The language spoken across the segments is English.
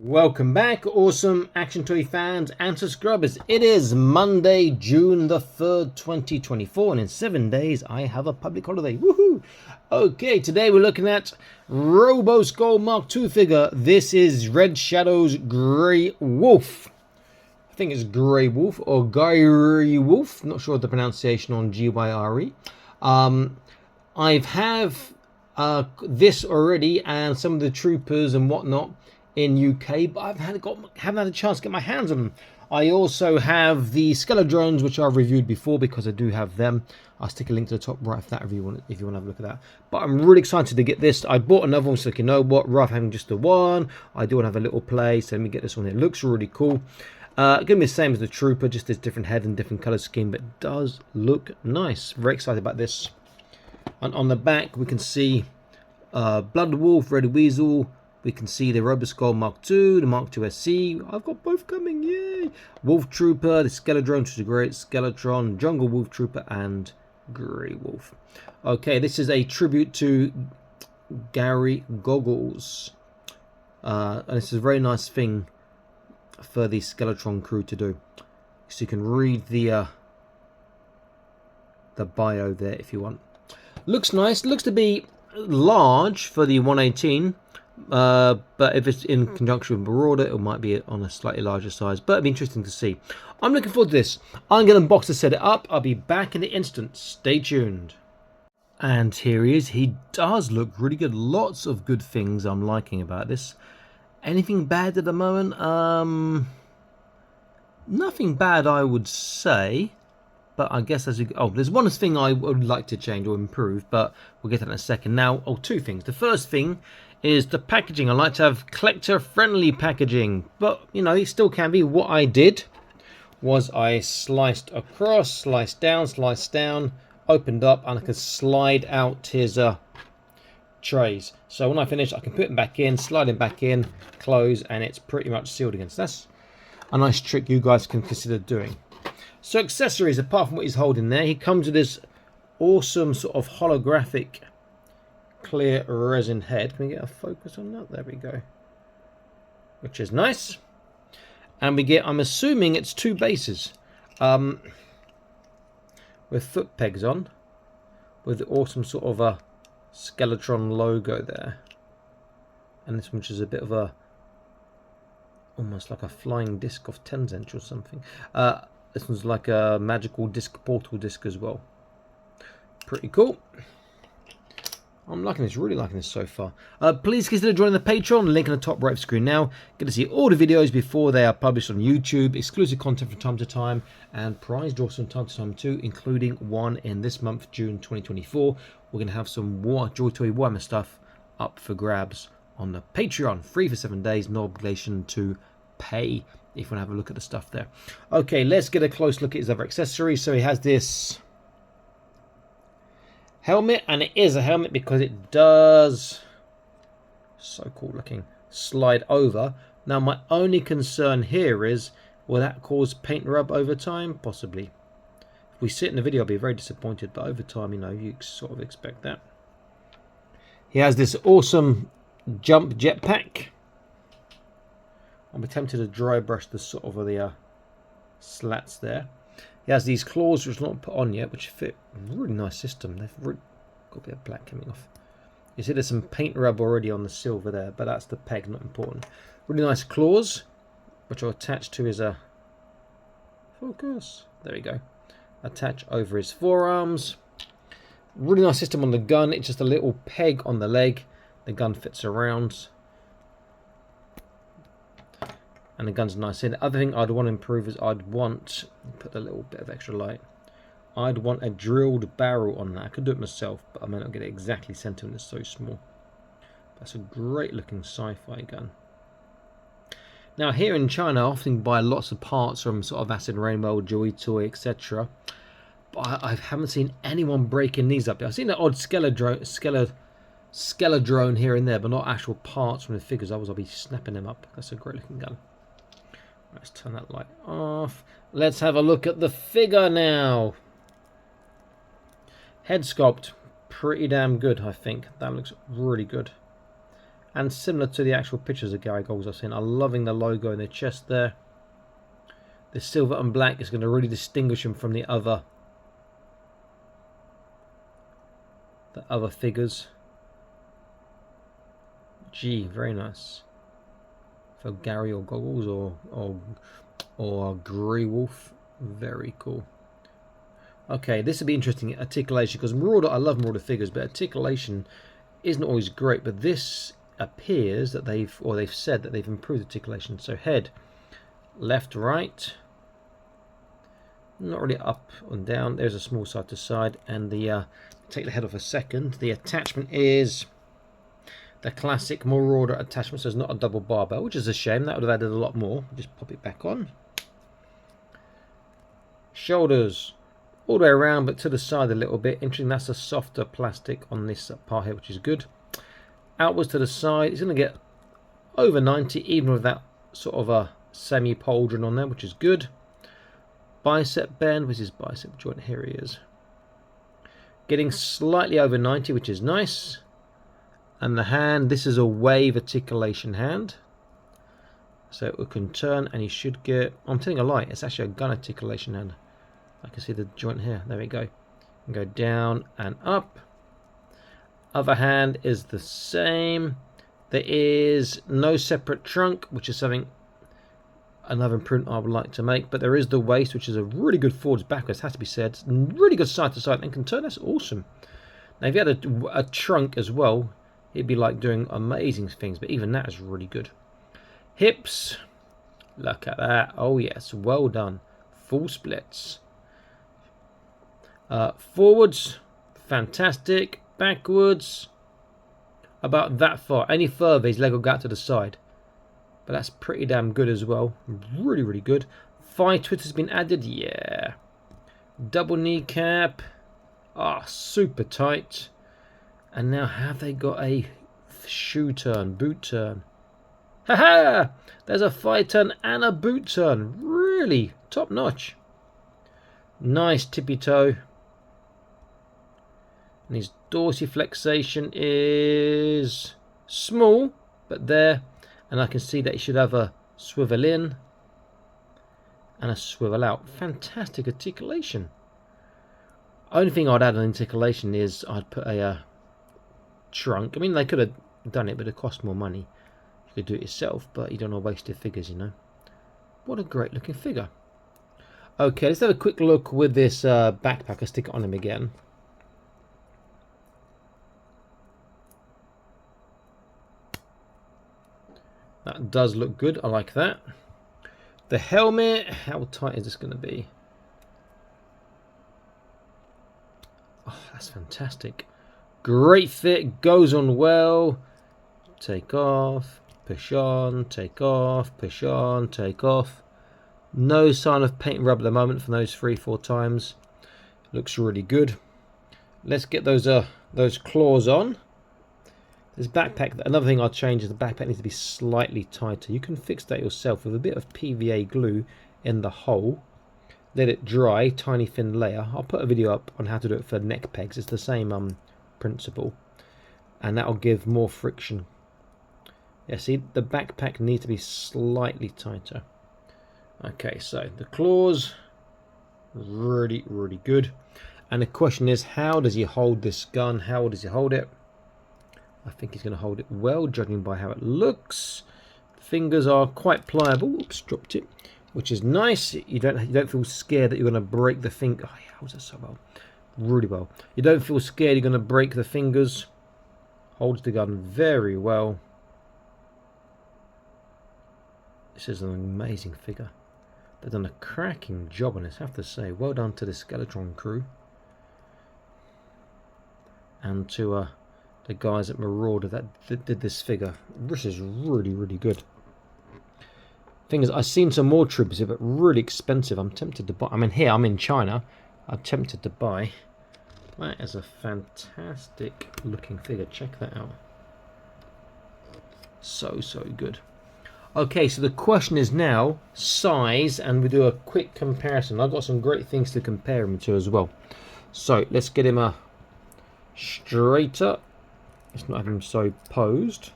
Welcome back, awesome Action Toy fans and subscribers. It is Monday, June the 3rd, 2024, and in 7 days I have a public holiday. Woohoo! Okay, today we're looking at Roboskull MKII figure. This is Red Shadow's Gyre Wolf. I think it's Gyre Wolf or Gyre Wolf. Not sure of the pronunciation on Gyre. I have this already and some of the troopers and whatnot in UK, but I haven't had a chance to get my hands on them. I also have the Skeletron, which I've reviewed before because I do have them. I'll stick a link to the top right if you want to have a look at that. But I'm really excited to get this. I bought another one, so you know what, rather than having just the one, I do want to have a little play. So let me get this one. It looks really cool. Gonna be the same as the Trooper, just this different head and different color scheme, but it does look nice. Very excited about this. And on the back we can see Blood Wolf, Red Weasel. We can see the Roboskull MKII, the MKII SC. I've got both coming, yay! Wolf Trooper, the Skeletron, which is a great Skeletron, Jungle Wolf Trooper, and Gyre Wolf. Okay, this is a tribute to Gary Goggles. And this is a very nice thing for the Skeletron crew to do. So you can read the bio there if you want. Looks nice, looks to be large for the 118. But if it's in conjunction with Marauder, it might be on a slightly larger size, but it'd be interesting to see. I'm looking forward to this. I'm going to unbox to set it up. I'll be back in an instant. Stay tuned. And here he is. He does look really good. Lots of good things I'm liking about this. Anything bad at the moment? Nothing bad, I would say. But I guess there's one thing I would like to change or improve, but we'll get to that in a second. Now, two things. The first thing is the packaging. I like to have collector-friendly packaging, but you know, it still can be. What I did was I sliced across, sliced down, opened up, and I could slide out his trays. So when I finish, I can put him back in, slide him back in, close, and it's pretty much sealed again. So that's a nice trick you guys can consider doing. So accessories, apart from what he's holding there, he comes with this awesome sort of holographic clear resin head. Can we get a focus on that? There we go. Which is nice. And we get, I'm assuming it's two bases. With foot pegs on. With the awesome sort of a Skeletron logo there. And this one, which is a bit of a, almost like a flying disc of 10 cents or something. This one's like a magical disc, portal disc as well. Pretty cool. I'm liking this, really liking this so far. Please consider joining the Patreon, link in the top right of the screen now. Get to see all the videos before they are published on YouTube, exclusive content from time to time, and prize draws from time to time too, including one in this month, June 2024. We're going to have some Joy Toy Warhammer stuff up for grabs on the Patreon. Free for 7 days, no obligation to pay if you want to have a look at the stuff there. Okay, let's get a close look at his other accessories. So he has this helmet, and it is a helmet because it does, so cool looking, slide over. Now my only concern here is, will that cause paint rub over time? Possibly. If we sit in the video, I'll be very disappointed, but over time, you know, you sort of expect that. He has this awesome jump jetpack. I'm tempted to dry brush the sort of the slats there. He has these claws which are not put on yet, which fit a really nice system. They've got a bit of black coming off. You see there's some paint rub already on the silver there, but that's the peg, not important. Really nice claws, which are attached to his focus. There we go. Attach over his forearms. Really nice system on the gun. It's just a little peg on the leg. The gun fits around. And the gun's nice in. The other thing I'd want to improve is I'd want, put a little bit of extra light, I'd want a drilled barrel on that. I could do it myself, but I may not get it exactly centered when it's so small. That's a great looking sci-fi gun. Now here in China, I often buy lots of parts from sort of Acid Rainbow, Joy Toy, etc. But I haven't seen anyone breaking these up. I've seen the odd Skeletron here and there, but not actual parts from the figures. Otherwise I'll be snapping them up. That's a great looking gun. Let's turn that light off. Let's have a look at the figure now. Head sculpt, pretty damn good, I think. That looks really good. and similar to the actual pictures of Gyre Wolves I've seen. I'm loving the logo in the chest there. The silver and black is going to really distinguish him from the other figures. Gee, very nice. For Gary or Goggles or Gyre Wolf, very cool. Okay, this would be interesting. Articulation, because Marauder, I love Marauder figures, but articulation isn't always great. But this appears that they've said that they've improved articulation. So head, left, right. Not really up and down. There's a small side to side, and the take the head off a second. The attachment is the classic Marauder attachment, so it's not a double barbell, which is a shame. That would have added a lot more. Just pop it back on. Shoulders all the way around, but to the side a little bit. Interesting. That's a softer plastic on this part here, which is good. Outwards to the side. It's going to get over 90, even with that sort of a semi-pauldron on there, which is good. Bicep bend, which is bicep joint, here he is. Getting slightly over 90, which is nice. And the hand, this is a wave articulation hand. So it can turn and he should get, I'm telling a lie, it's actually a gun articulation hand. I can see the joint here, there we go. And go down and up. Other hand is the same. There is no separate trunk, which is something, another improvement I would like to make, but there is the waist, which is a really good forwards backwards, has to be said. It's really good side to side and can turn. That's awesome. Now if you had a trunk as well, it'd be like doing amazing things, but even that is really good. Hips, look at that. Oh yes, well done. Full splits. Forwards, fantastic. Backwards, about that far. Any further, his leg will go out to the side. But that's pretty damn good as well. Really, really good. Thigh twist has been added. Yeah. Double kneecap. Ah, super tight. And now have they got a shoe turn, boot turn? Haha! There's a thigh turn and a boot turn. Really top notch. Nice tippy toe. And his dorsiflexation is small, but there. And I can see that he should have a swivel in and a swivel out. Fantastic articulation. Only thing I'd add on articulation is I'd put a trunk. I mean, they could have done it, but it cost more money. You could do it yourself, but you don't want to waste your figures, you know. What a great looking figure. Okay, let's have a quick look with this backpack. I'll stick it on him again. That does look good. I like that. The helmet, how tight is this going to be? Oh, that's fantastic. Great fit, goes on well. Take off, push on, take off, push on, take off. No sign of paint and rub at the moment from those 3-4 times. Looks really good. Let's get those claws on. This backpack, another thing I'll change is the backpack needs to be slightly tighter. You can fix that yourself with a bit of PVA glue in the hole. Let it dry, tiny thin layer. I'll put a video up on how to do it for neck pegs. It's the same principle. And that'll give more friction. Yeah, see, the backpack needs to be slightly tighter. Okay, so the claws, really, really good. And the question is, how does he hold this gun? How does he hold it? I think he's going to hold it well, judging by how it looks. Fingers are quite pliable. Oops, dropped it, which is nice. You don't feel scared that you're going to break the finger. Oh, he holds it so well, really well. You don't feel scared you're going to break the fingers. Holds the gun very well. This is an amazing figure. They've done a cracking job on this, I have to say. Well done to the Skeletron crew and to the guys at Marauder that did this figure. This is really, really good. Thing is, I've seen some more troopers here, but really expensive. I'm tempted to buy. I mean, here I'm in China. I'm tempted to buy. That is a fantastic looking figure. Check that out. So good. Okay, so the question is now size, and we do a quick comparison. I've got some great things to compare him to as well. So let's get him a straighter. Let's not have him so posed.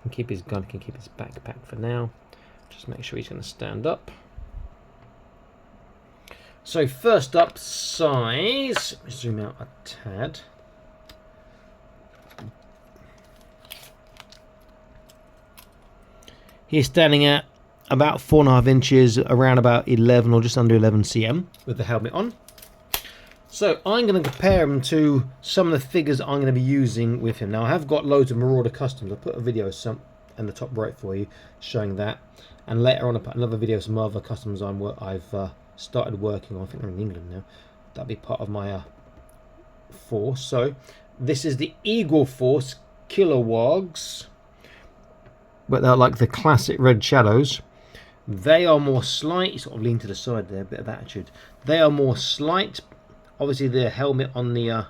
can keep his gun, can keep his backpack for now. Just make sure he's going to stand up. So first up, size. Let me zoom out a tad. He's standing at about 4.5 inches, around about 11 or just under 11 cm with the helmet on. So I'm going to compare him to some of the figures I'm going to be using with him. Now I have got loads of Marauder customs. I'll put a video in the top right for you showing that. And later on I'll put another video of some other customs I've started working on. I think they're in England now. That'll be part of my force. So this is the Eagle Force Kilowoggs. But they're like the classic red shadows. They are more slight. You sort of lean to the side there, a bit of attitude. They are more slight. Obviously, the helmet on the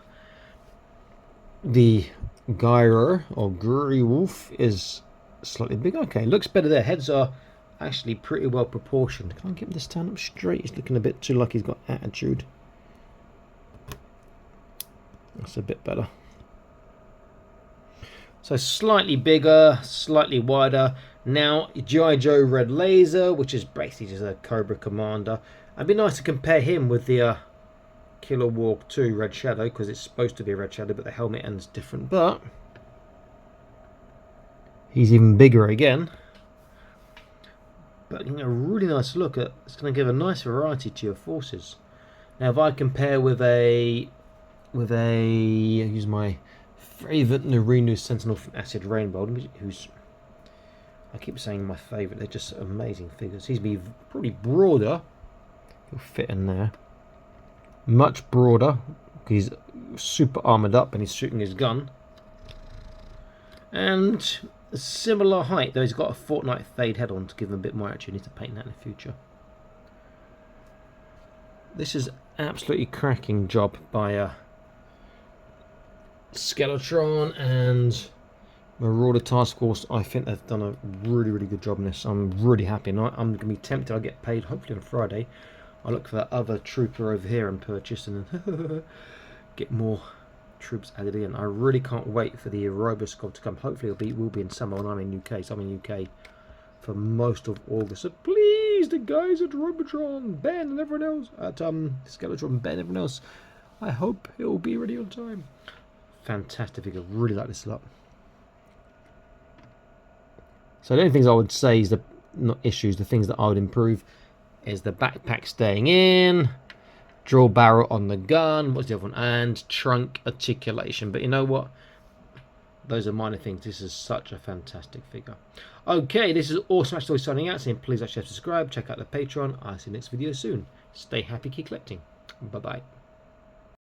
Gyre or Gyre Wolf is slightly bigger. Okay, looks better there. Heads are actually pretty well proportioned. Can't get him to stand up straight. He's looking a bit too like he's got attitude. That's a bit better. So slightly bigger, slightly wider. Now, G.I. Joe Red Laser, which is basically just a Cobra Commander. It'd be nice to compare him with the Kilowogg 2 Red Shadow, because it's supposed to be a Red Shadow, but the helmet end's different. But he's even bigger again. But a really nice look at. It's going to give a nice variety to your forces. Now, if I compare with a use my favourite Narinu Sentinel from Acid Rainbow, who's, I keep saying my favourite, they're just amazing figures. He's probably broader, he'll fit in there, much broader, he's super armoured up and he's shooting his gun, and a similar height, though he's got a Fortnite fade head on to give him a bit more attitude. Need to paint that in the future. This is absolutely cracking job by Skeletron and Marauder Task Force. I think they've done a really, really good job in this. I'm really happy, and I'm going to be tempted. I'll get paid hopefully on Friday. I'll look for that other trooper over here and purchase and get more troops added in. I really can't wait for the Roboskull to come. Hopefully it will be in summer when I'm in UK. So I'm in UK for most of August. So please, the guys at Robotron, Ben and everyone else, at Skeletron, Ben and everyone else, I hope it will be ready on time. Fantastic figure. Really like this a lot. So the only things I would say is not issues, the things that I would improve is the backpack staying in, draw barrel on the gun, what's the other one, and trunk articulation. But you know what? Those are minor things. This is such a fantastic figure. Okay, this is Awesome Story signing out, saying please like, share, subscribe, check out the Patreon. I'll see you next video soon. Stay happy, keep collecting. Bye-bye.